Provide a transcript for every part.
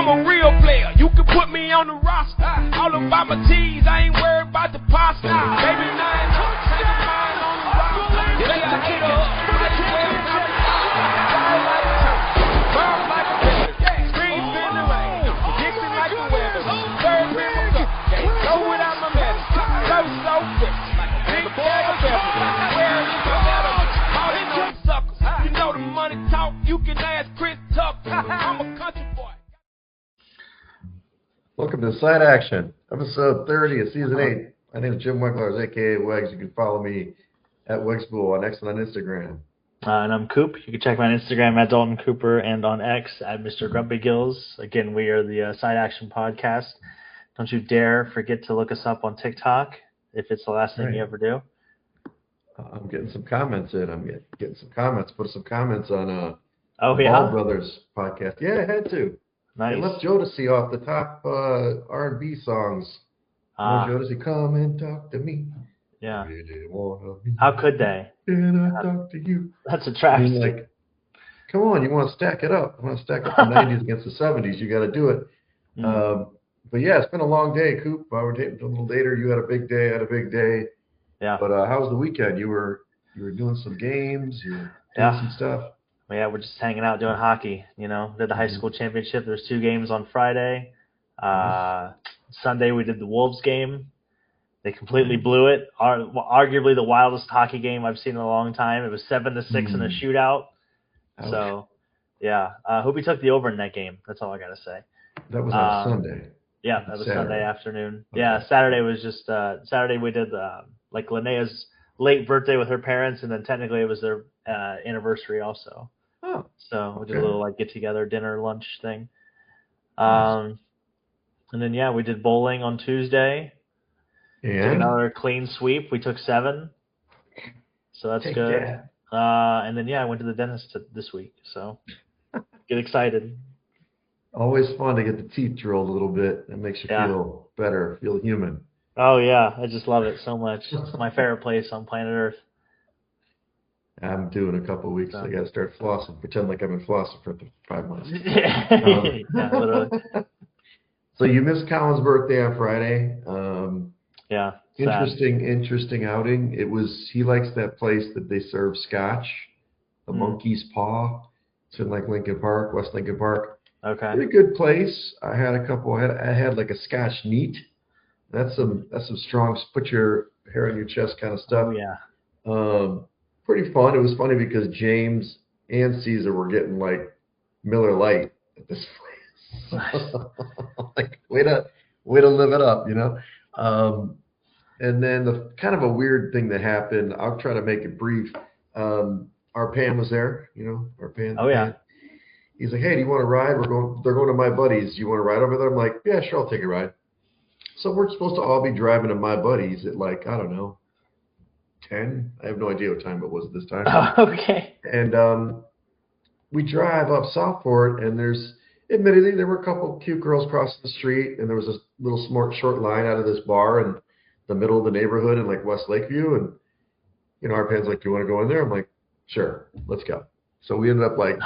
I'm a real player. You can put me on the roster. All about my T's, I ain't worried about the pasta. Baby, nine, take a mind on the rock. Lay a hater up, might as well come and fire like a church, burn like a river, screams in the rain, Dixie like the weather, third man my cup, can't go without my medicine, so quick, like a big bag of pepper, where is my medal? All they know is suckers, you know the money talk, you can ask Chris Tucker, I'm a country boy. Welcome to Side Action, episode 30 of season 8. My name is Jim Wecklers, aka Wegs. You can follow me at Wegspool on X and on Instagram. And I'm Coop. You can check me on Instagram at Dalton Cooper and on X at Mr. Grumpy Gills. Again, we are the Side Action Podcast. Don't you dare forget to look us up on TikTok if it's the last thing you ever do. I'm getting some comments in. I'm getting some comments. Put some comments on Ball Brothers podcast. Yeah, I had to. Nice. They left Jodeci off the top R&B songs. Jodeci, come and talk to me. Yeah. Really wanna be. How could they? Can I talk to you? That's a travesty. Like, come on, you want to stack it up. You want to stack up the 90s against the 70s. You got to do it. But yeah, it's been a long day, Coop. We're taping a little later. You had a big day. I had a big day. Yeah. But how was the weekend? You were doing some games. You were doing some stuff. Yeah, we're just hanging out doing hockey. You know, did the high school championship. There's 2 games on Friday. Sunday we did the Wolves game. They completely blew it. Arguably the wildest hockey game I've seen in a long time. It was 7-6 in a shootout. Ouch. So, yeah. Hope he took the over in that game. That's all I got to say. That was on Sunday. Yeah, that was Sunday afternoon. Okay. Yeah, Saturday was just Saturday we did like Linnea's late birthday with her parents, and then technically it was their anniversary also. Oh. So we did a little like get together dinner lunch thing. And then we did bowling on Tuesday. And another clean sweep. We took 7. So that's good. That. And then I went to the dentist this week. So get excited. Always fun to get the teeth drilled a little bit. It makes you feel better, feel human. Oh yeah, I just love it so much. It's my favorite place on planet Earth. I'm due in a couple of weeks. I got to start flossing. Pretend like I've been flossing for 5 months. Yeah, literally. So you missed Colin's birthday on Friday. Yeah. Interesting outing. He likes that place that they serve scotch, the Monkey's Paw. It's in like Lincoln Park, West Lincoln Park. Okay. Pretty good place. I had I had like a scotch neat. That's some strong put your hair on your chest kind of stuff. Oh yeah. Pretty fun. It was funny because James and Caesar were getting like Miller Lite at this place. Nice. Like way to live it up, you know. And then the kind of a weird thing that happened. I'll try to make it brief. Our Pan was there, you know. Our Pan. Oh yeah. Pan. He's like, hey, do you want to ride? They're going to my buddies. Do you want to ride over there? I'm like, yeah, sure, I'll take a ride. So we're supposed to all be driving to my buddies at like, I don't know, 10. I have no idea what time it was at this time. Oh, okay. And we drive up Southport, and admittedly, there were a couple cute girls crossing the street, and there was this little short line out of this bar in the middle of the neighborhood in like West Lakeview. And, you know, our Pan's like, do you want to go in there? I'm like, sure, let's go. So we ended up like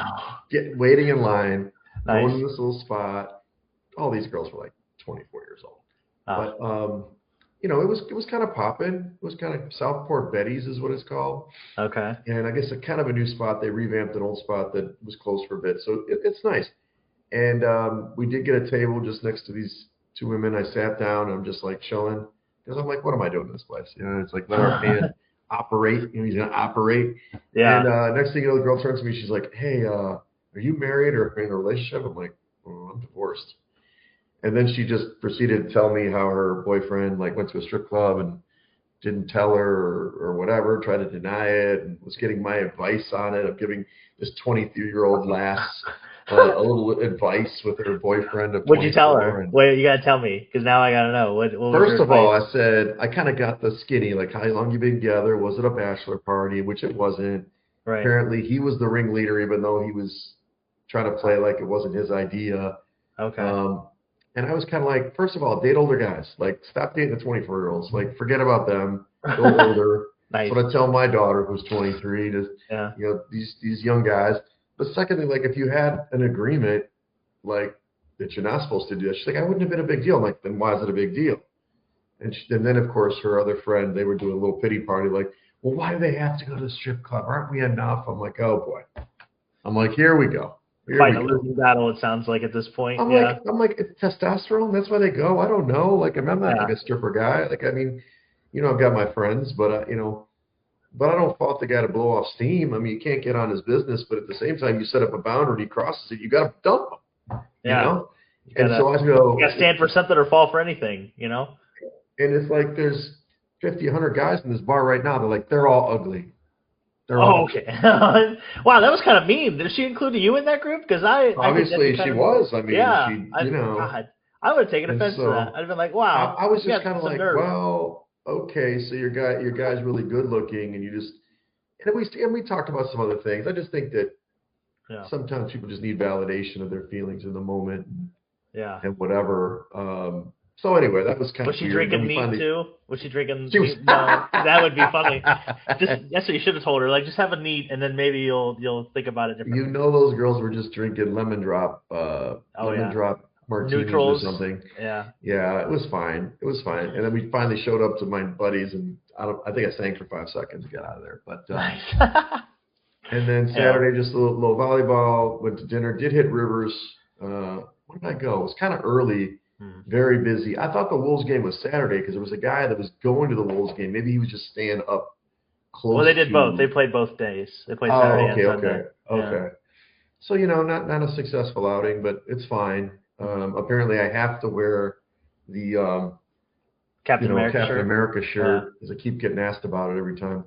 waiting in line, going to this little spot. All these girls were like 24 years old. But, you know, it was kind of popping. It was kind of Southport Betty's is what it's called. Okay. And I guess a kind of a new spot. They revamped an old spot that was closed for a bit. So it's nice. And we did get a table just next to these 2 women. I sat down. And I'm just like chilling. Because I'm like, what am I doing in this place? You know, it's like, let our Pan operate. You know, he's going to operate. Yeah. And next thing you know, the girl turns to me. She's like, hey, are you married or in a relationship? I'm like, oh, I'm divorced. And then she just proceeded to tell me how her boyfriend like went to a strip club and didn't tell her or whatever, tried to deny it, and was getting my advice on it. I'm giving this 23-year-old lass a little advice with her boyfriend. What'd you tell her? Wait, you gotta tell me because now I gotta know. What First of all, I said I kind of got the skinny, like how long you been together? Was it a bachelor party? Which it wasn't. Right. Apparently, he was the ringleader, even though he was trying to play like it wasn't his idea. Okay. And I was kind of like, first of all, date older guys. Like, stop dating the 24-year-olds. Like, forget about them. Go older. Nice. That's what I tell my daughter, who's 23, to, Yeah. you know, these young guys. But secondly, like, if you had an agreement, like, that you're not supposed to do that. She's like, I wouldn't have been a big deal. I'm like, then why is it a big deal? And then, of course, her other friend, they were doing a little pity party, like, well, why do they have to go to the strip club? Aren't we enough? I'm like, oh, boy. I'm like, here we go. Fighting a losing battle, it sounds like, at this point. I'm like, it's testosterone? That's why they go? I don't know. Like, I'm not like a stripper guy. Like, I mean, I've got my friends, but, but I don't fault the guy to blow off steam. I mean, you can't get on his business, but at the same time, you set up a boundary and he crosses it, you got to dump him, you know? And so I go, you got to stand for something or fall for anything, And it's like there's 50, 100 guys in this bar right now. They're like, they're all ugly. Okay. Wow, that was kind of mean. Did she include you in that group? Because obviously she was. I mean, God, I would have taken offense to that. I'd have been like, wow. I was just kind of like, well, okay, so your guy's really good looking, and you just and we talked about some other things. I just think that sometimes people just need validation of their feelings in the moment. And whatever. So anyway, that was kind of weird. Was she drinking meat too? Was she drinking meat? No, that would be funny. That's what you should have told her. Like, just have a neat, and then maybe you'll think about it differently. Those girls were just drinking lemon drop martinis Neutrals. or something. Yeah. Yeah, it was fine. And then we finally showed up to my buddies, and I think I sang for 5 seconds to get out of there. But nice. And then Saturday, just a little volleyball. Went to dinner. Did hit Rivers. Where did I go? It was kind of early. Very busy. I thought the Wolves game was Saturday because there was a guy that was going to the Wolves game. Maybe he was just staying up close. Well, they did both. They played both days. They played Saturday and Sunday. Okay. So not a successful outing, but it's fine. Apparently, I have to wear the Captain America shirt because I keep getting asked about it every time.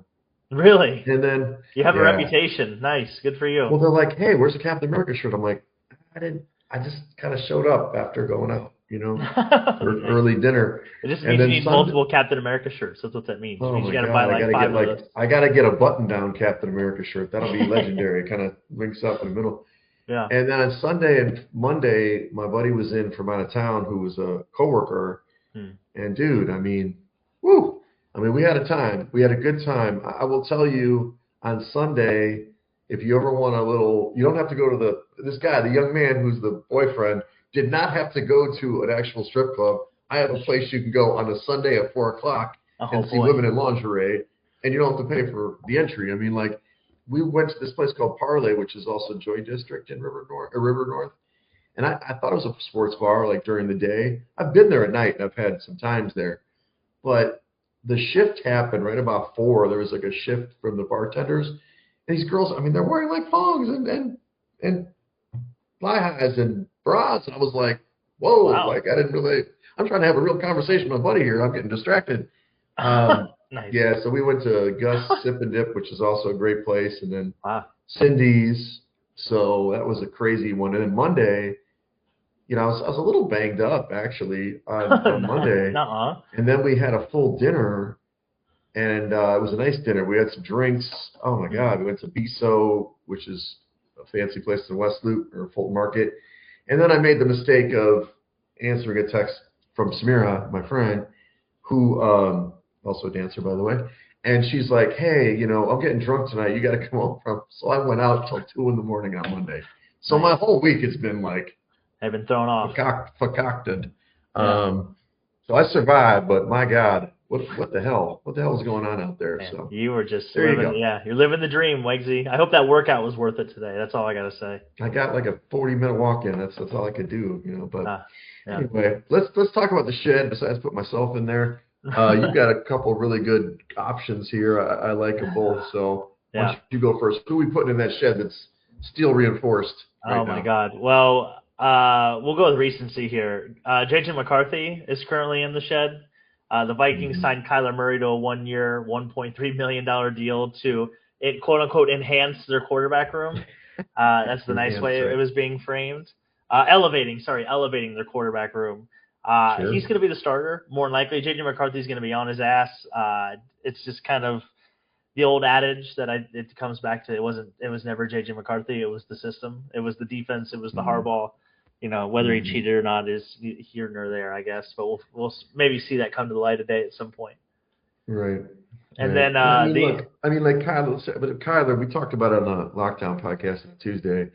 Really? And then you have a reputation. Nice. Good for you. Well, they're like, "Hey, where's the Captain America shirt?" I'm like, I just kind of showed up after going out. Early dinner. It just means you need multiple Captain America shirts. That's what that means. Oh you got to buy like 5 of those. I got to get a button-down Captain America shirt. That'll be legendary. It kind of links up in the middle. Yeah. And then on Sunday and Monday, my buddy was in from out of town who was a coworker. And dude, I mean, we had a time. We had a good time. I will tell you, on Sunday, if you ever want you don't have to go to this guy, the young man who's the boyfriend, did not have to go to an actual strip club. I have a place you can go on a Sunday at 4:00 and see women in lingerie, and you don't have to pay for the entry. I mean, like, we went to this place called Parlay, which is also Joy District in River North, and I thought it was a sports bar, like, during the day. I've been there at night, and I've had some times there, but the shift happened right about 4. There was like a shift from the bartenders, and these girls, I mean, they're wearing like thongs and fly highs and bras, and I was like, whoa, like, I didn't really, I'm trying to have a real conversation with my buddy here. I'm getting distracted. Nice. Yeah, so we went to Gus Sip and Dip, which is also a great place, and then Cindy's. So that was a crazy one. And then Monday, I was a little banged up, actually, on Monday. And then we had a full dinner, and it was a nice dinner. We had some drinks. Oh, my God. We went to Biso, which is a fancy place in West Loop or Fulton Market. And then I made the mistake of answering a text from Samira, my friend, who also a dancer, by the way. And she's like, hey, I'm getting drunk tonight. You got to come over. So I went out till 2 in the morning on Monday. So my whole week has been like, I've been thrown off. Concocted. So I survived, but my God, what the hell? What the hell is going on out there? Man, So you were just living, you're living the dream, Wegsy. I hope that workout was worth it today. That's all I gotta say. I got like a 40-minute walk-in. That's all I could do, But anyway, let's talk about the shed. Besides put myself in there, you've got a couple really good options here. I like them both. So why don't you go first? Who are we putting in that shed that's steel reinforced? Oh my God. Well, we'll go with recency here. J.J. McCarthy is currently in the shed. The Vikings signed Kyler Murray to a 1-year, $1.3 million deal to, quote unquote, enhance their quarterback room. That's the nice way it was being framed. Elevating their quarterback room. He's going to be the starter, more than likely. J.J. McCarthy's going to be on his ass. It's just kind of the old adage that it comes back to. It was never J.J. McCarthy. It was the system. It was the defense. It was the Harbaugh. Whether he cheated or not is here nor there, I guess. But we'll maybe see that come to the light of day at some point. Right. And then like Kyler said, but Kyler, we talked about it on the Lockdown podcast on Tuesday.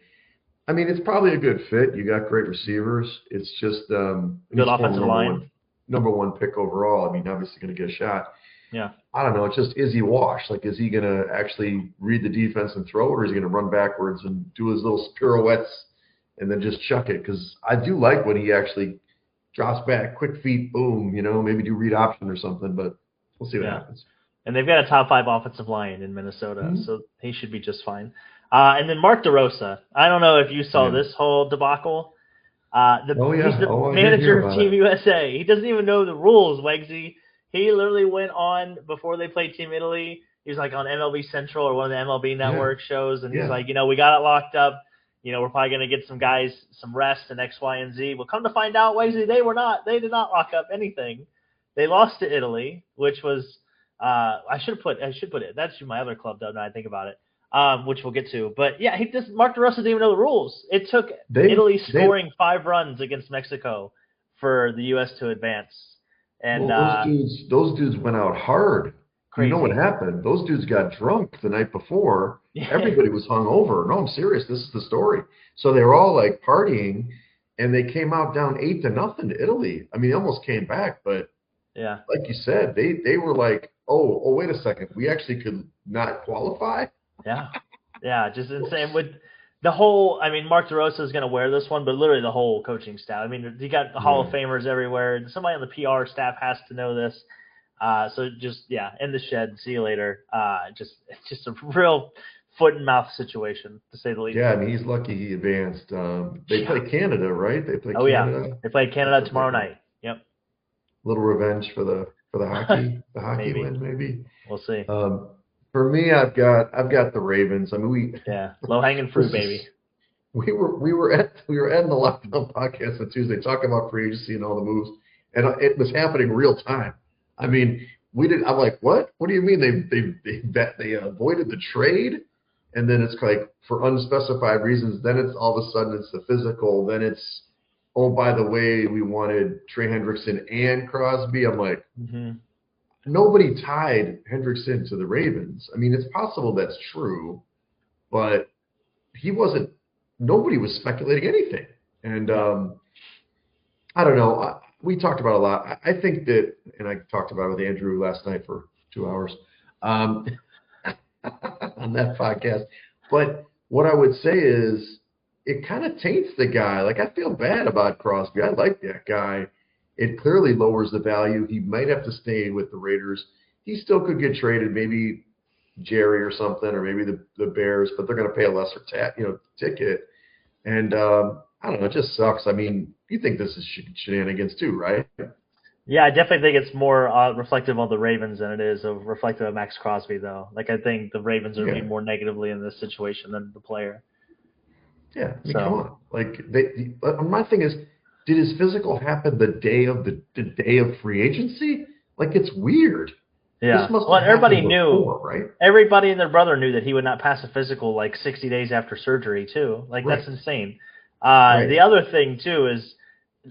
I mean, it's probably a good fit. You got great receivers. It's just Good he's former offensive line. number one pick overall. I mean, obviously going to get a shot. Yeah. I don't know. It's just, is he washed? Like, is he going to actually read the defense and throw it, or is he going to run backwards and do his little pirouettes and then just chuck it? Because I do like when he actually drops back, quick feet, boom, maybe do read option or something, but we'll see what happens. And they've got a top 5 offensive line in Minnesota, Mm-hmm. so he should be just fine. And then Mark DeRosa. I don't know if you saw this whole debacle. He's the manager of Team USA. He doesn't even know the rules, Wegsy. He literally went on before they played Team Italy. He was like on MLB Central or one of the MLB Network shows, and he's like, we got it locked up. We're probably going to get some guys some rest and X, Y, and Z. Well, come to find out, Wegsy, they did not lock up anything. They lost to Italy, which was I should put it. That's my other club, though. Now I think about it, which we'll get to. But yeah, Mark DeRosa didn't even know the rules. It took Italy scoring 5 runs against Mexico for the U.S. to advance. And those dudes went out hard. Crazy. You know what happened? Those dudes got drunk the night before. Everybody was hungover. No, I'm serious. This is the story. So they were all like partying, and they came out down 8-0 to Italy. I mean, they almost came back, but like you said, they were like, oh, wait a second, we actually could not qualify. Yeah, just insane. With the whole, I mean, Mark DeRosa is going to wear this one, but literally the whole coaching staff. I mean, you got the Hall of Famers everywhere. Somebody on the PR staff has to know this. So just in the shed. See you later. It's just a real foot and mouth situation, to say the least. Yeah, and he's lucky he advanced. They play Canada, right? They play Canada. Yeah, they play Canada tomorrow night. Yep. Little revenge for the hockey win, maybe. We'll see. For me, I've got the Ravens. I mean, low hanging fruit, baby. We were at the Lockdown podcast on Tuesday talking about free agency and all the moves, and it was happening real time. I mean, I'm like, what? What do you mean they avoided the trade? And then it's like for unspecified reasons. Then it's all of a sudden it's the physical. Then it's, oh, by the way, we wanted Trey Hendrickson and Crosby. I'm like, nobody tied Hendrickson to the Ravens. I mean, it's possible that's true, but nobody was speculating anything. And I don't know. We talked about it a lot. I think that, and I talked about it with Andrew last night for 2 hours on that podcast. But what I would say is it kind of taints the guy. Like, I feel bad about Crosby. I like that guy. It clearly lowers the value. He might have to stay with the Raiders. He still could get traded, maybe Jerry or something, or maybe the Bears, but they're going to pay a lesser ticket. And I don't know, it just sucks. I mean, you think this is shenanigans too, right? Yeah, I definitely think it's more reflective of the Ravens than it is reflective of Max Crosby, though. Like, I think the Ravens are viewed more negatively in this situation than the player. Yeah, I mean, come on. Like, my thing is, did his physical happen the day of free agency? Like, it's weird. Yeah. Well, everybody knew, right? Everybody and their brother knew that he would not pass a physical like 60 days after surgery, too. Like, that's insane. The other thing, too, is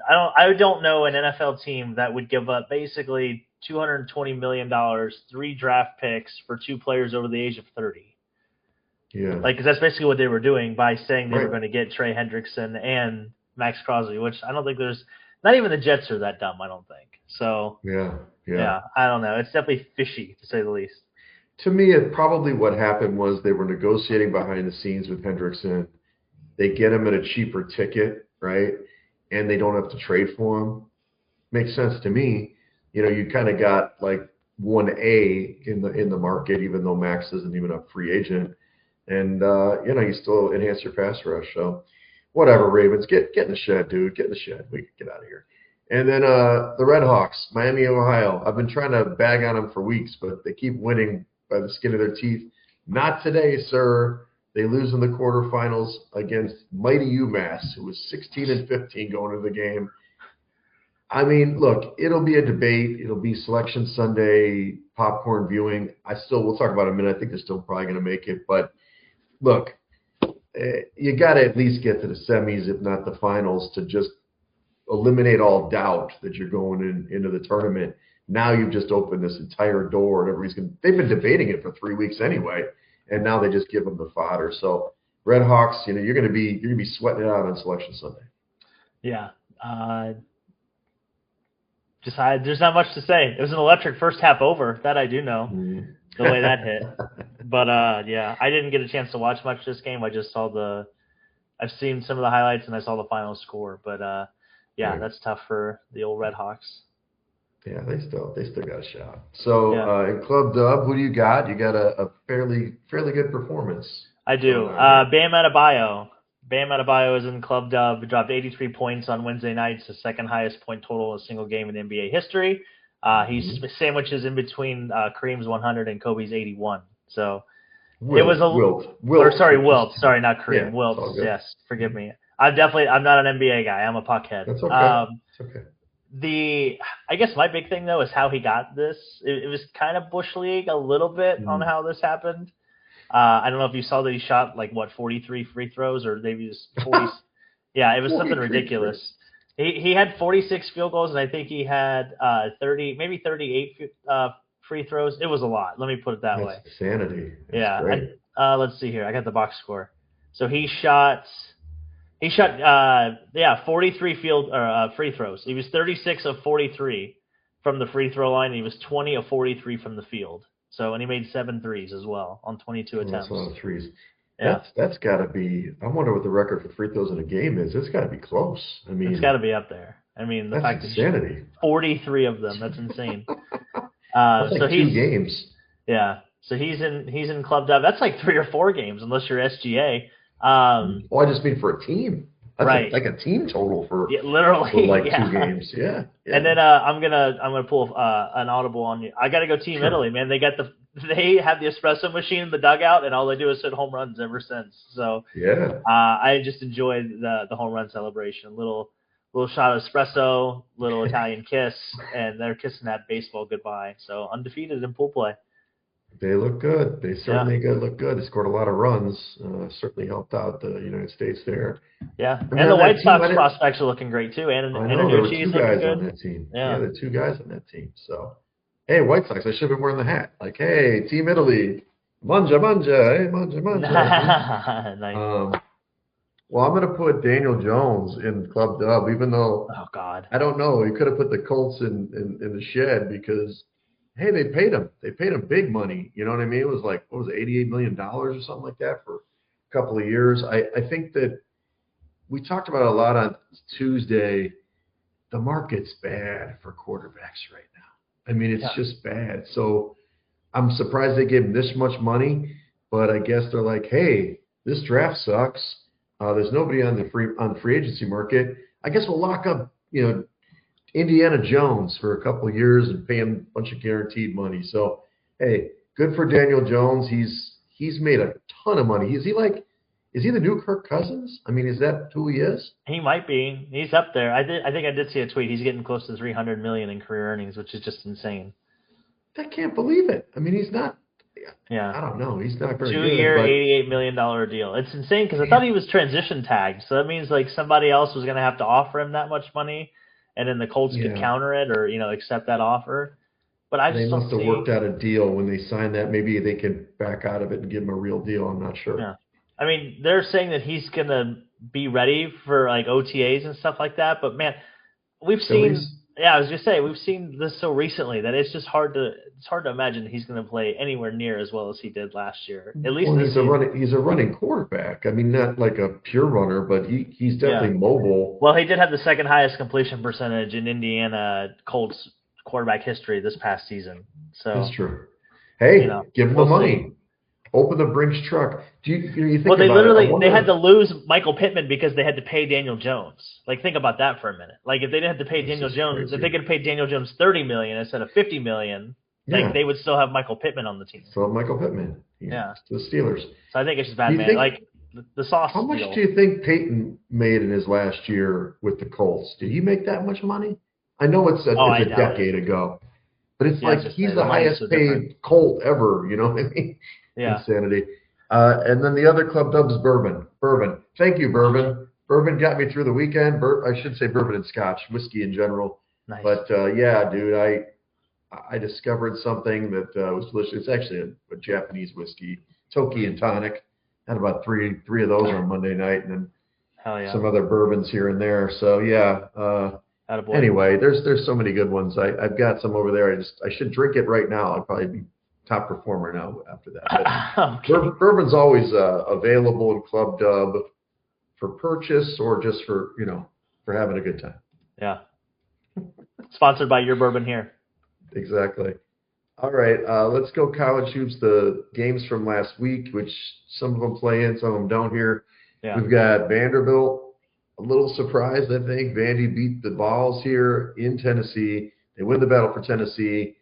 I don't know an NFL team that would give up basically $220 million, 3 draft picks for 2 players over the age of 30. Yeah. Like, 'cause that's basically what they were doing by saying they were going to get Trey Hendrickson and Max Crosby, which I don't think not even the Jets are that dumb, I don't think. So, yeah, I don't know. It's definitely fishy, to say the least. To me, probably what happened was they were negotiating behind the scenes with Hendrickson. They get him at a cheaper ticket, right? And they don't have to trade for him. Makes sense to me. You kind of got like 1A in the market, even though Max isn't even a free agent. And, you still enhance your pass rush. So, whatever, Ravens, get in the shed, dude. Get in the shed. We can get out of here. And then the Red Hawks, Miami, Ohio. I've been trying to bag on them for weeks, but they keep winning by the skin of their teeth. Not today, sir. They lose in the quarterfinals against mighty UMass, who was 16-15 going into the game. I mean, look, it'll be a debate. It'll be Selection Sunday, popcorn viewing. We'll talk about it in a minute. I think they're still probably going to make it. But, look, you got to at least get to the semis, if not the finals, to just eliminate all doubt that you're going into the tournament. Now you've just opened this entire door, and they've been debating it for 3 weeks anyway, and now they just give them the fodder. So Red Hawks, you're gonna be sweating it out on Selection Sunday. Yeah. There's not much to say. It was an electric first half over. That I do know. The way that hit. But yeah, I didn't get a chance to watch much of this game. I just saw I've seen some of the highlights and I saw the final score. But yeah, that's tough for the old Red Hawks. Yeah, they still got a shot. So in Club Dub, who do you got? You got a fairly good performance. I do. Bam Adebayo. Bam Adebayo is in Club Dub. Dropped 83 points on Wednesday nights, the second highest point total in a single game in NBA history. He sandwiches in between Kareem's 100 and Kobe's 81. So it was Wilt. Sorry, not Kareem. Yeah, Wilt. Yes, forgive me. I'm not an NBA guy. I'm a puckhead. That's okay. It's okay. I guess my big thing though is how he got this. It was kind of Bush League a little bit on how this happened. I don't know if you saw that he shot 43 free throws or maybe just 40. Yeah, it was something ridiculous. He had 46 field goals and I think he had 38 free throws. It was a lot. Let me put it that way. That's insanity. That's great. Let's see here. I got the box score. So he shot 43 free throws. He was 36 of 43 from the free throw line. He was 20 of 43 from the field. So, and he made 7 threes as well on 22 attempts. That's a lot of threes. Yeah. That's got to be. I wonder what the record for free throws in a game is. It's got to be close. I mean, it's got to be up there. I mean, the fact insanity. that 43 of them. That's insane. That's so he's 2 games. Yeah. So he's in Club Dub. That's like 3 or 4 games, unless you're SGA. I just mean for a team. That's right. like a team total for literally for 2 games. Yeah. And then I'm gonna pull an audible on you. I got to go Team Italy, man. They have the espresso machine in the dugout, and all they do is hit home runs ever since. So yeah, I just enjoyed the home run celebration. Little shot of espresso, little Italian kiss, and they're kissing that baseball goodbye. So undefeated in pool play. They look good. They certainly look good. They scored a lot of runs. Certainly helped out the United States there. Yeah, and the White Sox prospects are looking great too. And there were 2 guys on that team. Yeah, there were 2 guys on that team. So, hey, White Sox, I should have been wearing the hat. Like, hey, Team Italy, manja, hey, manja. Nice. Well, I'm going to put Daniel Jones in Club Dub, even though I don't know. He could have put the Colts in the shed because. Hey, they paid him. They paid him big money. You know what I mean? It was like, what was it, $88 million or something like that for a couple of years. I think that we talked about it a lot on Tuesday. The market's bad for quarterbacks right now. I mean, it's just bad. So I'm surprised they gave him this much money, but I guess they're like, hey, this draft sucks. There's nobody on the free agency market. I guess we'll lock up, Indiana Jones for a couple of years and pay him a bunch of guaranteed money. So, hey, good for Daniel Jones. He's made a ton of money. Is he the new Kirk Cousins? I mean, is that who he is? He might be. He's up there. I think I did see a tweet. He's getting close to $300 million in career earnings, which is just insane. I can't believe it. I mean, he's not. Yeah. I don't know. He's not very good. 2-year, $88 million deal. It's insane because I thought he was transition tagged. So that means like somebody else was going to have to offer him that much money. And then the Colts could counter it or, accept that offer. But I just they must have worked out a deal when they signed that. Maybe they can back out of it and give him a real deal. I'm not sure. Yeah. I mean, they're saying that he's going to be ready for like OTAs and stuff like that. But, man, we've seen this so recently that it's just hard to imagine he's going to play anywhere near as well as he did last year. At least he's a running quarterback. I mean, not like a pure runner, but he's definitely mobile. Well, he did have the second highest completion percentage in Indiana Colts quarterback history this past season. So that's true. Hey, give him the money. Open the Brinks truck. Do you think well, they about they had to lose Michael Pittman because they had to pay Daniel Jones. Like, think about that for a minute. Like, if they didn't have to pay Daniel Jones, if they could have paid Daniel Jones $30 million instead of $50 million, like they would still have Michael Pittman on the team. So Michael Pittman, to the Steelers. So I think it's just bad, man. Like the sauce. How much do you think Peyton made in his last year with the Colts? Did he make that much money? I know it's a decade ago, but it's like he's the highest paid Colt ever. You know what I mean? Yeah. Insanity. And then the other Club Dub is bourbon. Bourbon. Thank you, bourbon. Bourbon got me through the weekend. I should say bourbon and scotch, whiskey in general. Nice. But yeah, dude, I discovered something that was delicious. It's actually a Japanese whiskey, Toki and tonic. had about three of those on Monday night, and then Hell yeah. some other bourbons here and there. So yeah. Attaboy. Anyway, there's so many good ones. I've got some over there. I should drink it right now. I'd probably be top performer now after that. But Okay. bourbon's always available in Club Dub for purchase or just for for having a good time. Yeah. Sponsored by Your Bourbon here. Exactly. All right, let's go college hoops. The games from last week, which some of them play in, some of them don't here. Yeah. We've got Vanderbilt. A little surprised, I think. Vandy beat the Vols here in Tennessee. They win the battle for Tennessee.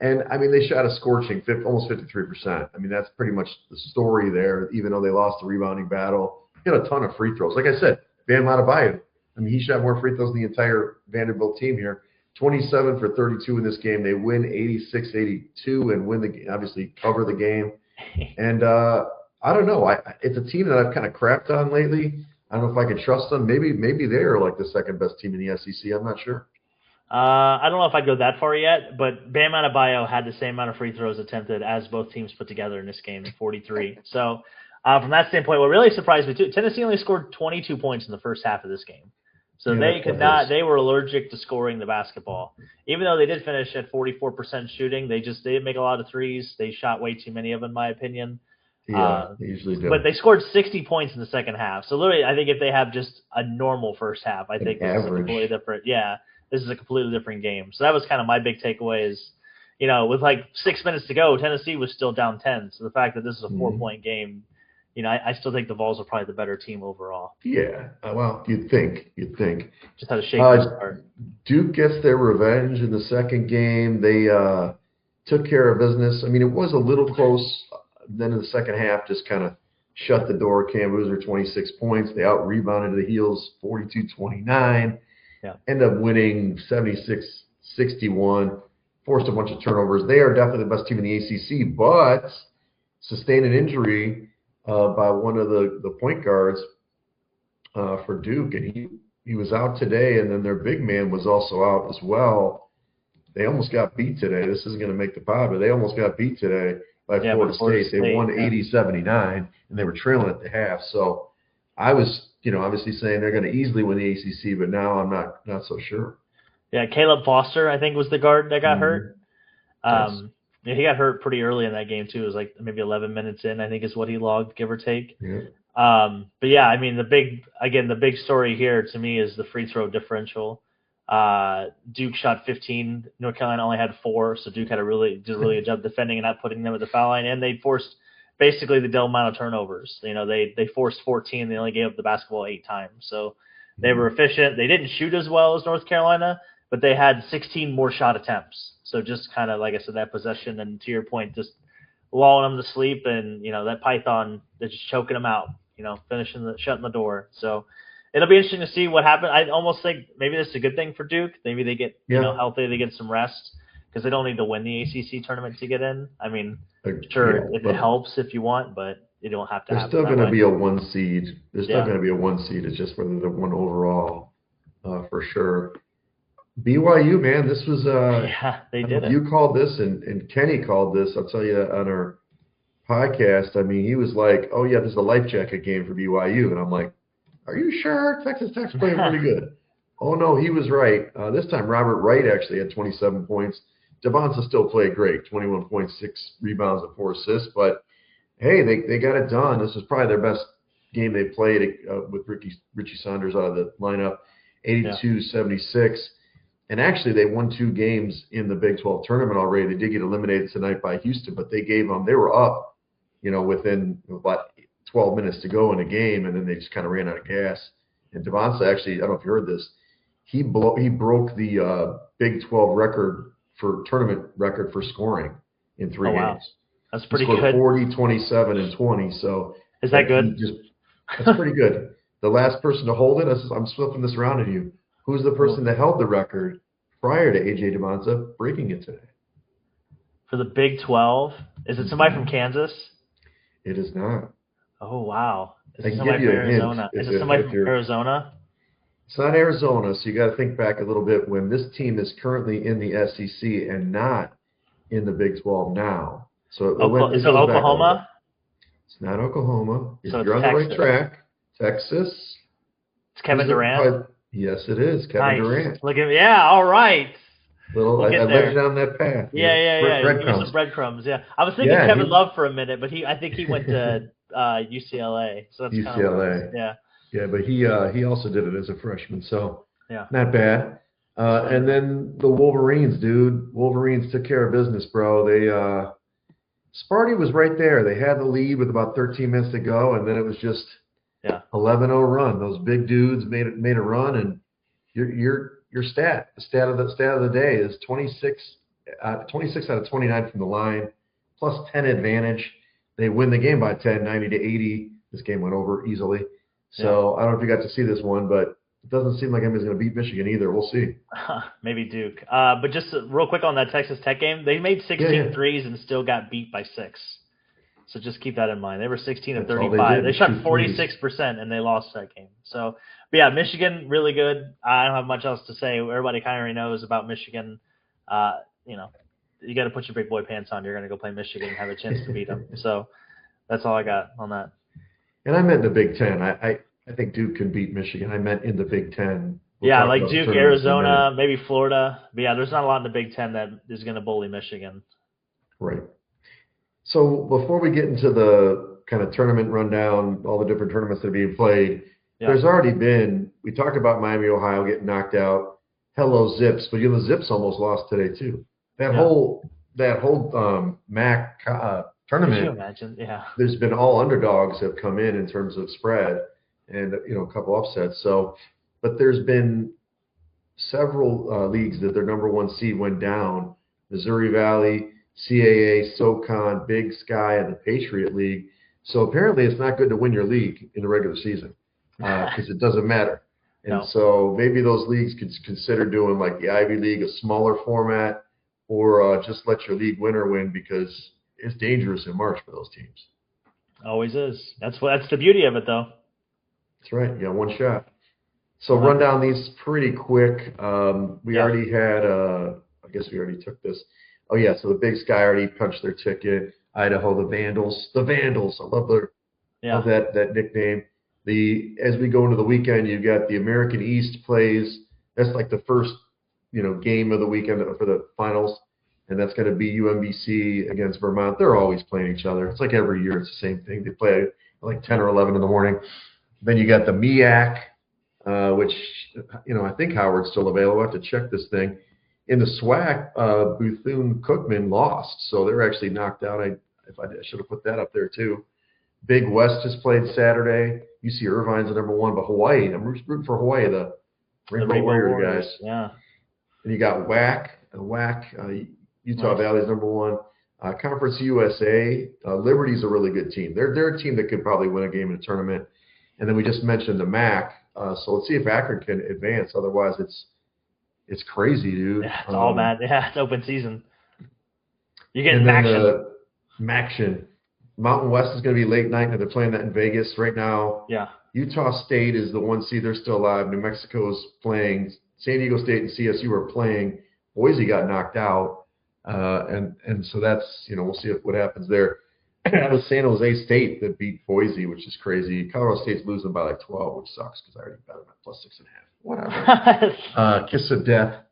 And, I mean, they shot a scorching almost 53%. I mean, that's pretty much the story there, even though they lost the rebounding battle. Hit a ton of free throws. Like I said, Bam Adebayo. I mean, he shot more free throws than the entire Vanderbilt team here. 27 for 32 in this game. They win 86-82 and win the game, obviously cover the game. And I don't know. It's a team that I've kind of crapped on lately. I don't know if I can trust them. Maybe they're like the second best team in the SEC. I'm not sure. I don't know if I'd go that far yet, but Bam Adebayo had the same amount of free throws attempted as both teams put together in this game, 43. So from that standpoint, what really surprised me too, Tennessee only scored 22 points in the first half of this game. So they were allergic to scoring the basketball. Even though they did finish at 44% shooting, they didn't make a lot of threes. They shot way too many of them, in my opinion. Yeah, they usually do. But they scored 60 points in the second half. So literally, I think if they have just a normal first half, I think this is a completely different. Yeah, this is a completely different game. So that was kind of my big takeaway is, with like 6 minutes to go, Tennessee was still down 10. So the fact that this is a 4-point game, I still think the Vols are probably the better team overall. Yeah, well, you'd think. Just had a shaky start. Duke gets their revenge in the second game. They took care of business. I mean, it was a little close. Then in the second half, just kind of shut the door. Cam Boozer, 26 points. They out-rebounded the Heels 42-29. Yeah. End up winning 76-61. Forced a bunch of turnovers. They are definitely the best team in the ACC, but sustained an injury by one of the point guards for Duke, and he was out today, and then their big man was also out as well. They almost got beat today. This isn't going to make the pod, but they almost got beat today by Florida State. They won 80-79, and they were trailing at the half. So I was, obviously saying they're going to easily win the ACC, but now I'm not so sure. Yeah, Caleb Foster, I think, was the guard that got hurt. Yes. Yeah, he got hurt pretty early in that game too. It was like maybe 11 minutes in, I think, is what he logged, give or take. Yeah. But yeah, I mean, the big story here to me is the free throw differential. Duke shot 15. North Carolina only had 4, so Duke did a really good job defending and not putting them at the foul line. And they forced basically the double amount of turnovers. They forced 14. They only gave up the basketball 8 times. So they were efficient. They didn't shoot as well as North Carolina, but they had 16 more shot attempts. So just kind of, like I said, that possession, and to your point, just lulling them to sleep, and that Python, they're just choking them out, shutting the door. So it'll be interesting to see what happens. I almost think maybe this is a good thing for Duke. Maybe they get healthy, they get some rest, because they don't need to win the ACC tournament to get in. I mean, sure, it helps if you want, but you don't have to. There's still going to be a 1 seed. There's still going to be a 1 seed. It's just whether they're 1 overall, for sure. BYU, man, this was they did it. You called this, and Kenny called this. I'll tell you on our podcast. I mean, he was like, "Oh yeah, this is a life jacket game for BYU," and I'm like, "Are you sure? Texas Tech's playing pretty good." Oh no, he was right. This time, Robert Wright actually had 27 points. Devonta still played great, 21 points, 6 rebounds, and 4 assists. But hey, they got it done. This was probably their best game they played with Richie Saunders out of the lineup, 82-76. And actually, they won 2 games in the Big 12 tournament already. They did get eliminated tonight by Houston, but they were up, within about 12 minutes to go in a game, and then they just kind of ran out of gas. And Devonta actually, I don't know if you heard this, he broke the Big 12 tournament record for scoring in 3 games. Wow. That's pretty good. 40, good. 27, and 20. So is that good? That's pretty good. The last person to hold it, I'm flipping this around at you. Who's the person that held the record prior to A.J. Devonta breaking it today? For the Big 12? Is it somebody from Kansas? It is not. Oh, wow. Is I it can somebody give from you a hint. Arizona? Is it somebody from Arizona? It's not Arizona, so you got to think back a little bit when this team is currently in the SEC and not in the Big 12 now. So is it Oklahoma? It's not Oklahoma. So You're on the right track. Texas. It's Kevin Durant. Yes, it is. Kevin Nice. Durant. Look at me. Yeah, all right. I there. led you down that path. Yeah. Give me Breadcrumbs. some breadcrumbs. Yeah, I was thinking Kevin Love for a minute, but I think he went to UCLA. So that's kind of UCLA. Yeah, but he also did it as a freshman, so yeah, not bad. And then the Wolverines, dude. Wolverines took care of business, bro. They Sparty was right there. They had the lead with about 13 minutes to go, and then it was just 11-0 run. Those big dudes made a run, and your stat, the stat of the day is 26 out of 29 from the line, plus 10 advantage. They win the game by 10, 90-80. This game went over easily. So I don't know if you got to see this one, but it doesn't seem like anybody's going to beat Michigan either. We'll see. Maybe Duke. But just real quick on that Texas Tech game, they made 16 threes and still got beat by 6. So just keep that in mind. They were 16 of 35. They shot 46% and they lost that game. So, but yeah, Michigan, really good. I don't have much else to say. Everybody kind of already knows about Michigan. You got to put your big boy pants on. You're going to go play Michigan and have a chance to beat them. So that's all I got on that. And I meant the Big Ten. I think Duke can beat Michigan. I meant in the Big Ten. Like Duke, Arizona, maybe Florida. But yeah, there's not a lot in the Big Ten that is going to bully Michigan. Right. So before we get into the kind of tournament rundown, all the different tournaments that are being played, there's already been, we talked about Miami, Ohio getting knocked out. Hello, Zips. But the Zips almost lost today, too. That whole MAC tournament, Could you imagine? Yeah. There's been all underdogs have come in terms of spread and, a couple upsets. So, but there's been several leagues that their number one seed went down. Missouri Valley, CAA, SoCon, Big Sky, and the Patriot League. So apparently it's not good to win your league in the regular season because it doesn't matter. And so maybe those leagues could consider doing like the Ivy League, a smaller format, or just let your league winner win because it's dangerous in March for those teams. Always is. That's the beauty of it, though. That's right. You got one shot. So run down these pretty quick. We already had, I guess we already took this. Oh, yeah, so the Big Sky already punched their ticket. Idaho, the Vandals. The Vandals. I love that nickname. As we go into the weekend, you've got the American East plays. That's like the first, game of the weekend for the finals. And that's going to be UMBC against Vermont. They're always playing each other. It's like every year it's the same thing. They play at like 10 or 11 in the morning. Then you got the MEAC, which, I think Howard's still available. I have to check this thing. In the SWAC, Bethune-Cookman lost, so they're actually knocked out. I should have put that up there too. Big West just played Saturday. UC Irvine's the number one, but Hawaii, I'm rooting for Hawaii, the Rainbow Warriors guys. Yeah. And you got WAC, Utah Valley's number one. Conference USA, Liberty's a really good team. They're a team that could probably win a game in a tournament. And then we just mentioned the MAC, so let's see if Akron can advance. Otherwise, it's crazy, dude. Yeah, it's all bad. Yeah, it's open season. You're getting Maction. Mountain West is going to be late night, and they're playing that in Vegas right now. Yeah. Utah State is the one seed. They're still alive. New Mexico is playing. San Diego State and CSU are playing. Boise got knocked out. And so that's, we'll see what happens there. That was San Jose State that beat Boise, which is crazy. Colorado State's losing by like 12, which sucks because I already bet them at plus 6.5. Whatever. Kiss of death.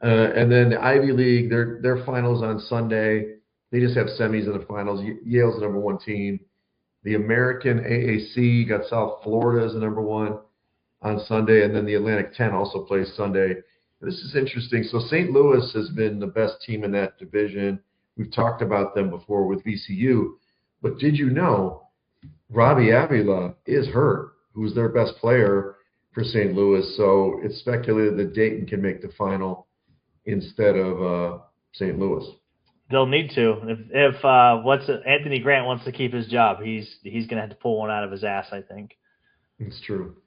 And then the Ivy League, their finals on Sunday. They just have semis in the finals. Yale's the number one team. The American AAC got South Florida as the number one on Sunday, and then the Atlantic 10 also plays Sunday. This is interesting. So St. Louis has been the best team in that division. We've talked about them before with VCU. But did you know Robbie Avila is hurt, who's their best player for St. Louis? So it's speculated that Dayton can make the final instead of St. Louis. They'll need to. If Anthony Grant wants to keep his job, he's going to have to pull one out of his ass, I think. It's true.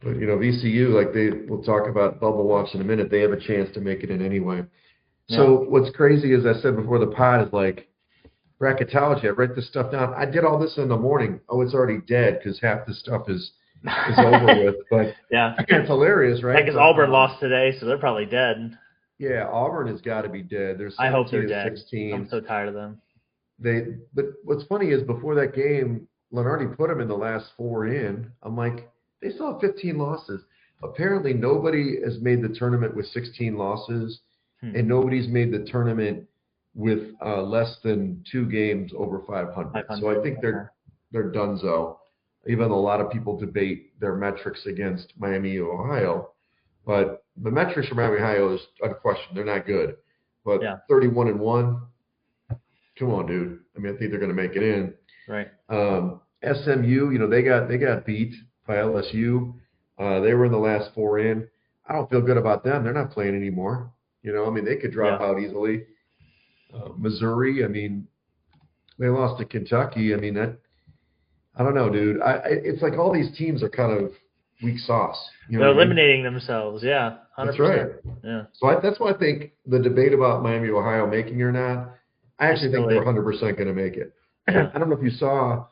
But, VCU, we'll talk about bubble watch in a minute. They have a chance to make it in anyway. Yeah. So what's crazy, as I said before the pod, is bracketology. I write this stuff down. I did all this in the morning. Oh, it's already dead because half the stuff is over with. But yeah, it's hilarious, right? Because Auburn lost today, so they're probably dead. Yeah, Auburn has got to be dead. I hope they're dead. 16. I'm so tired of them. But what's funny is before that game, Lenardi put them in the last 4 in. I'm like, they still have 15 losses. Apparently, nobody has made the tournament with 16 losses, and nobody's made the tournament with less than 2 games over 500. So I think they're donezo. Even though a lot of people debate their metrics against Miami of Ohio, but the metrics for Miami of Ohio is unquestioned. They're not good, but 31-1. Come on, dude. I mean, I think they're going to make it in. Right. SMU, they got beat by LSU. They were in the last 4 in. I don't feel good about them. They're not playing anymore. I mean, they could drop out easily. Missouri, I mean, they lost to Kentucky. I mean, I don't know, dude. It's like all these teams are kind of weak sauce. They're eliminating themselves. Yeah, 100%. That's right. Yeah. So that's why I think the debate about Miami, Ohio making or not, I actually think they're 100% going to make it. I don't know if you saw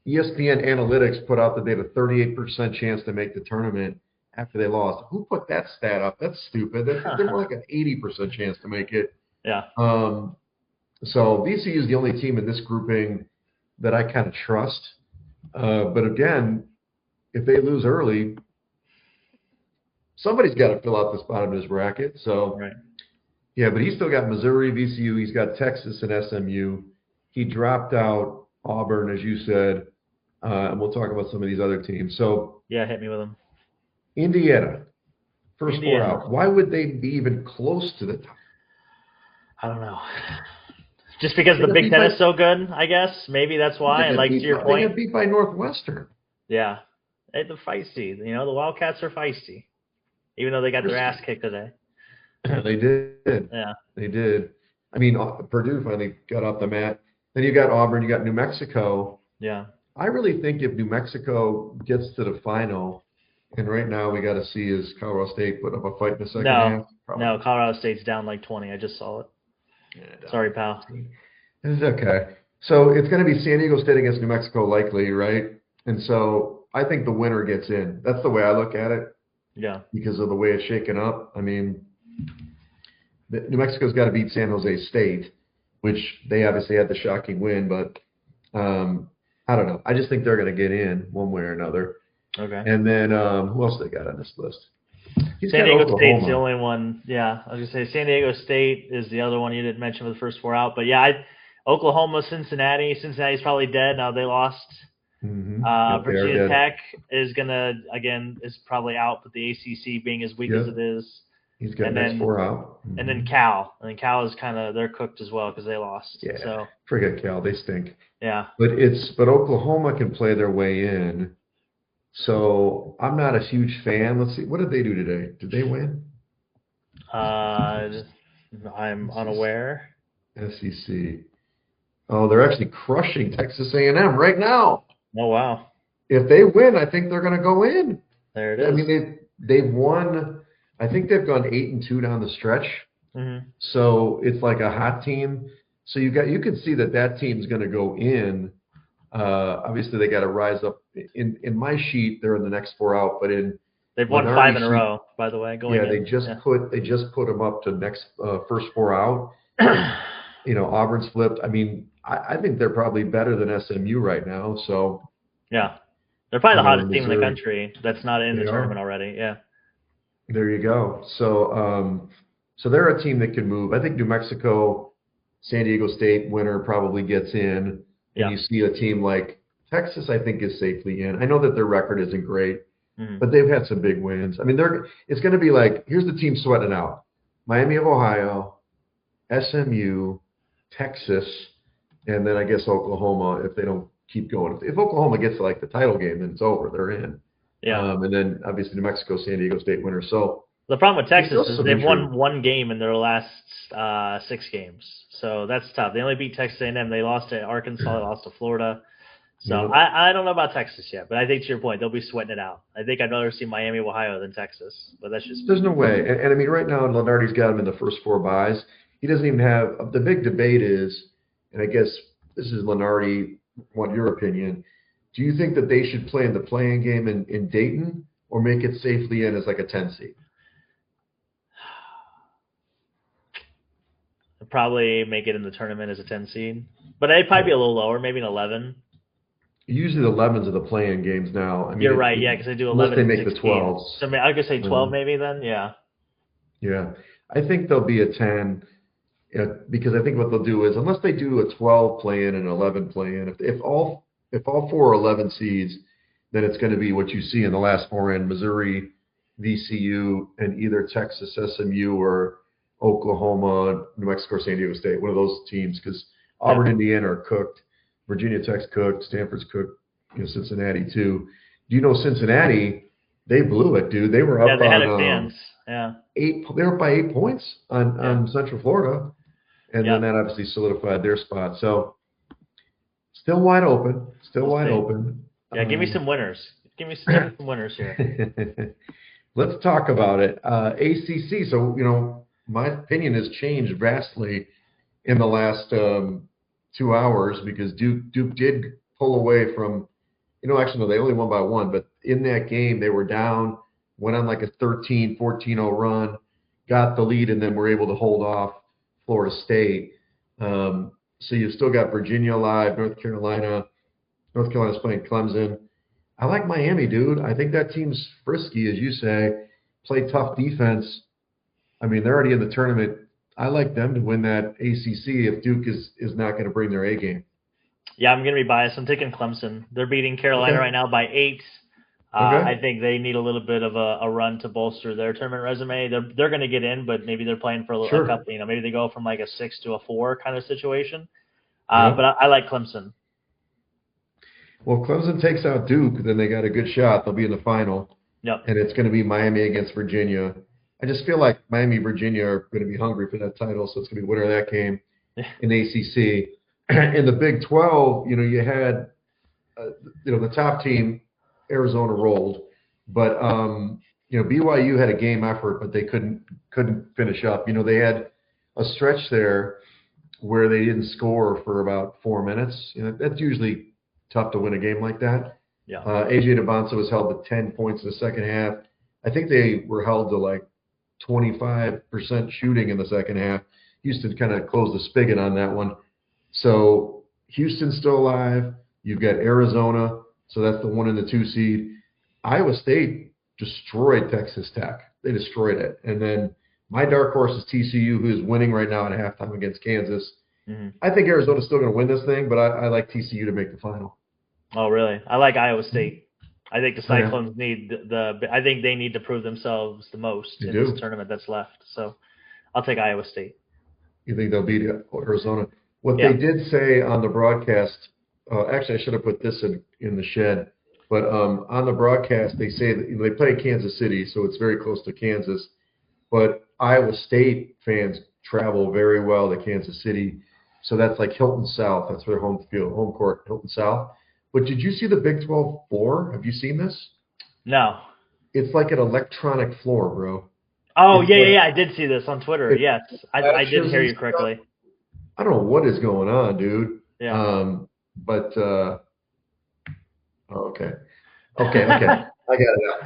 ESPN Analytics put out that they have a 38% chance to make the tournament after they lost. Who put that stat up? That's stupid. They're more like an 80% chance to make it. Yeah. So VCU is the only team in this grouping that I kind of trust. But again, if they lose early, somebody's got to fill out the spot in this bracket. So, yeah, but he's still got Missouri, VCU. He's got Texas and SMU. He dropped out Auburn, as you said, and we'll talk about some of these other teams. So, yeah, hit me with them. Indiana, first 4 out. Why would they be even close to the top? I don't know. Just because the Big Ten is so good, I guess. Maybe that's why. And like to your point, they got beat by Northwestern. Yeah, they're feisty. The Wildcats are feisty, even though they got their ass kicked today. They did. Yeah, they did. I mean, Purdue finally got off the mat. Then you got Auburn. You got New Mexico. Yeah. I really think if New Mexico gets to the final, and right now we got to see is Colorado State put up a fight in the second half. No, Colorado State's down like 20. I just saw it. Yeah, sorry, pal. It's okay. So it's going to be San Diego State against New Mexico likely, right? And so I think the winner gets in. That's the way I look at it. Yeah. Because of the way it's shaken up. I mean, New Mexico's got to beat San Jose State, which they obviously had the shocking win, but I don't know. I just think they're going to get in one way or another. Okay. And then who else they got on this list? San Diego State's the only one. Yeah, I was going to say San Diego State is the other one you didn't mention for the first 4 out. But, yeah, Oklahoma, Cincinnati. Cincinnati's probably dead. Now they lost. Mm-hmm. Virginia Tech is is probably out, but the ACC being as weak as it is. He's got next 4 out. Mm-hmm. And then Cal. And then Cal is they're cooked as well because they lost. Yeah, so forget Cal. They stink. Yeah. But Oklahoma can play their way in. So I'm not a huge fan. Let's see. What did they do today? Did they win? I'm unaware. SEC. Oh, they're actually crushing Texas A&M right now. Oh, wow. If they win, I think they're going to go in. There it is. I mean, they've won. I think they've gone 8-2 down the stretch. Mm-hmm. So it's like a hot team. So you can see that team's going to go in. Obviously, they got to rise up. In my sheet, they're in the next 4 out, but they've won 5 in a row. By the way, they just put them up to next first 4 out. Auburn's flipped. I mean, I think they're probably better than SMU right now. So yeah, they're probably the hottest team in the country that's not in the tournament already. Yeah. There you go. So so they're a team that can move. I think New Mexico, San Diego State winner probably gets in. Yeah. And you see a team like Texas, I think, is safely in. I know that their record isn't great, mm-hmm. but they've had some big wins. I mean, it's going to be like, here's the team sweating out. Miami of Ohio, SMU, Texas, and then I guess Oklahoma if they don't keep going. If Oklahoma gets to like the title game, then it's over. They're in. Yeah. And then obviously New Mexico, San Diego State winner. So the problem with Texas is they've won 1 game in their last 6 games. So that's tough. They only beat Texas A&M. They lost to Arkansas. They lost to Florida. So yeah. I don't know about Texas yet, but I think to your point, they'll be sweating it out. I think I'd rather see Miami of Ohio than Texas, but that's just. There's no way. And I mean, right now, Lenardi's got him in the first 4 buys. He doesn't even have – the big debate is, and I guess this is Lenardi, want your opinion, do you think that they should play in the play-in game in Dayton or make it safely in as like a 10 seed? Probably make it in the tournament as a 10 seed. But it'd probably be a little lower, maybe an 11. Usually the 11s are the play-in games now. I mean, You're right, yeah, because they do 11 unless they and make 16. the 12s. So I could say 12 maybe then, yeah. Yeah, I think there'll be a 10 because I think what they'll do is unless they do a 12 play-in and an 11 play-in, if all four are 11 seeds, then it's going to be what you see in the last four in Missouri, VCU, and either Texas SMU or Oklahoma, New Mexico, or San Diego State, one of those teams, because Auburn, Indiana are cooked, Virginia Tech's cooked, Stanford's cooked, Cincinnati too. Do you know Cincinnati? They blew it, dude. They were up they had on a chance. Yeah. They were up by 8 points on Central Florida, and then that obviously solidified their spot. So still wide open. Still wide open. Yeah, give me some winners. Give me some winners here. Let's talk about it. ACC. So my opinion has changed vastly in the last 2 hours because Duke did pull away from. Actually, no, they only won by 1, but in that game, they were down, went on like a 13-14-0 run, got the lead, and then were able to hold off Florida State. So you've still got Virginia alive, North Carolina's playing Clemson. I like Miami, dude. I think that team's frisky, as you say, play tough defense. I mean, they're already in the tournament. I like them to win that ACC if Duke is not going to bring their A game. Yeah, I'm going to be biased. I'm taking Clemson. They're beating Carolina right now by 8. I think they need a little bit of a run to bolster their tournament resume. They're going to get in, but maybe they're playing for a couple. Maybe they go from like a 6 to a 4 kind of situation. But I like Clemson. Well, Clemson takes out Duke, then they got a good shot. They'll be in the final. Yep. And it's going to be Miami against Virginia. I just feel like Miami and Virginia are going to be hungry for that title, so it's going to be winner of that game in ACC. In the Big 12, you had, the top team, Arizona rolled, but BYU had a game effort, but they couldn't finish up. They had a stretch there where they didn't score for about 4 minutes. That's usually tough to win a game like that. Yeah. AJ DeBonsa was held to 10 points in the second half. I think they were held to like 25% shooting in the second half. Houston kind of closed the spigot on that one. So Houston's still alive. You've got Arizona, so that's the 1 and the 2 seed. Iowa State destroyed Texas Tech. They destroyed it. And then my dark horse is TCU, who is winning right now at halftime against Kansas. Mm-hmm. I think Arizona's still going to win this thing, but I like TCU to make the final. Oh, really? I like Iowa State. I think the Cyclones need I think they need to prove themselves the most in this tournament that's left. So I'll take Iowa State. You think they'll beat Arizona? What they did say on the broadcast, actually I should have put this in the shed, but on the broadcast they say that they play Kansas City, so it's very close to Kansas, but Iowa State fans travel very well to Kansas City, so that's like Hilton South. That's their home court, Hilton South. But did you see the Big 12 floor? Have you seen this? No. It's like an electronic floor, bro. Oh, yeah, I did see this on Twitter. Yes, I did hear you correctly. I don't know what is going on, dude. Yeah. Okay. I got it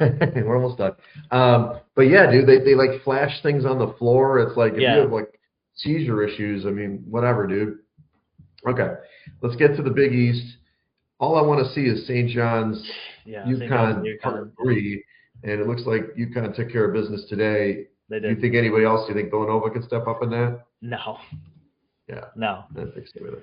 out. We're almost done. But yeah, dude, they like flash things on the floor. It's like if you have like seizure issues, I mean, whatever, dude. Okay, let's get to the Big East. All I want to see is St. John's, UConn, part 3, and it looks like UConn took care of business today. They did. Do you think anybody else? Do you think Villanova can step up in that? No. Yeah. No. I think so either.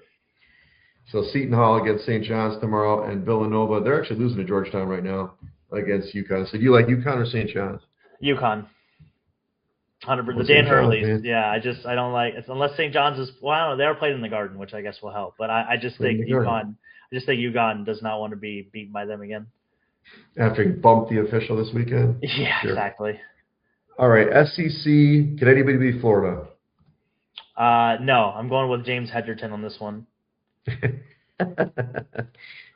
So Seton Hall against St. John's tomorrow, and Villanova. They're actually losing to Georgetown right now against UConn. So do you like UConn or St. John's? UConn. 100%. The Dan Hurley's. Yeah, I don't like it unless St. John's is. Well, they were played in the Garden, which I guess will help. But I just think UConn. I just think UConn does not want to be beaten by them again. After he bumped the official this weekend? Yeah, sure. Exactly. All right, SEC. Can anybody beat Florida? No, I'm going with James Hedgerton on this one.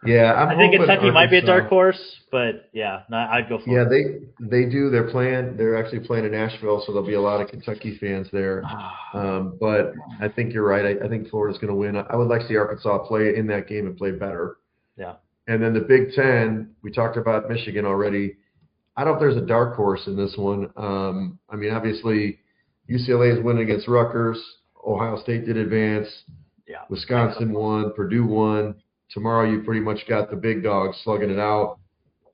Yeah, I think Kentucky might be a dark horse, but yeah, I'd go Florida. Yeah, they do. They're actually playing in Nashville, so there'll be a lot of Kentucky fans there. But I think you're right. I think Florida's going to win. I would like to see Arkansas play in that game and play better. Yeah. And then the Big Ten, we talked about Michigan already. I don't know if there's a dark horse in this one. I mean, obviously, UCLA is winning against Rutgers. Ohio State did advance. Yeah. Wisconsin won, Purdue won. Tomorrow you pretty much got the big dogs slugging it out.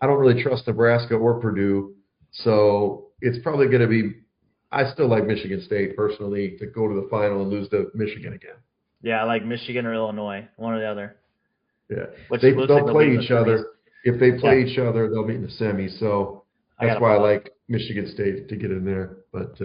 I don't really trust Nebraska or Purdue, so it's probably going to be – I still like Michigan State personally to go to the final and lose to Michigan again. Yeah, I like Michigan or Illinois, one or the other. Yeah, Which they'll play beat each the semis. other. If they play each other, they'll meet in the semis. So that's why I like Michigan State to get in there. But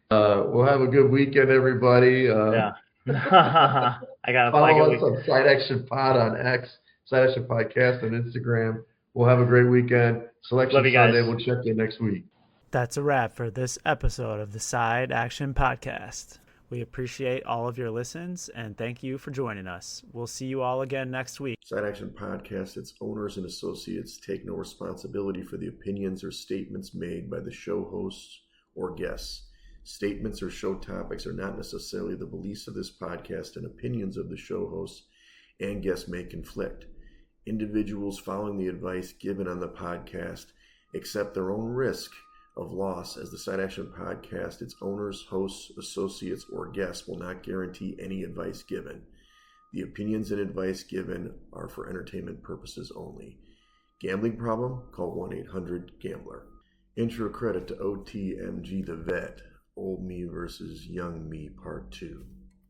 we'll have a good weekend, everybody. Yeah. I got to follow us on Side Action Pod on X, Side Action Podcast on Instagram. We'll have a great weekend. Selection Sunday. We'll check in next week. That's a wrap for this episode of the Side Action Podcast. We appreciate all of your listens and thank you for joining us. We'll see you all again next week. Side Action Podcast, its owners and associates take no responsibility for the opinions or statements made by the show hosts or guests. Statements or show topics are not necessarily the beliefs of this podcast, and opinions of the show hosts and guests may conflict. Individuals following the advice given on the podcast accept their own risk of loss, as the Side Action Podcast, its owners, hosts, associates, or guests will not guarantee any advice given. The opinions and advice given are for entertainment purposes only. Gambling problem? Call 1-800-GAMBLER. Intro credit to OTMG the Vet, Old Me versus Young Me Part 2.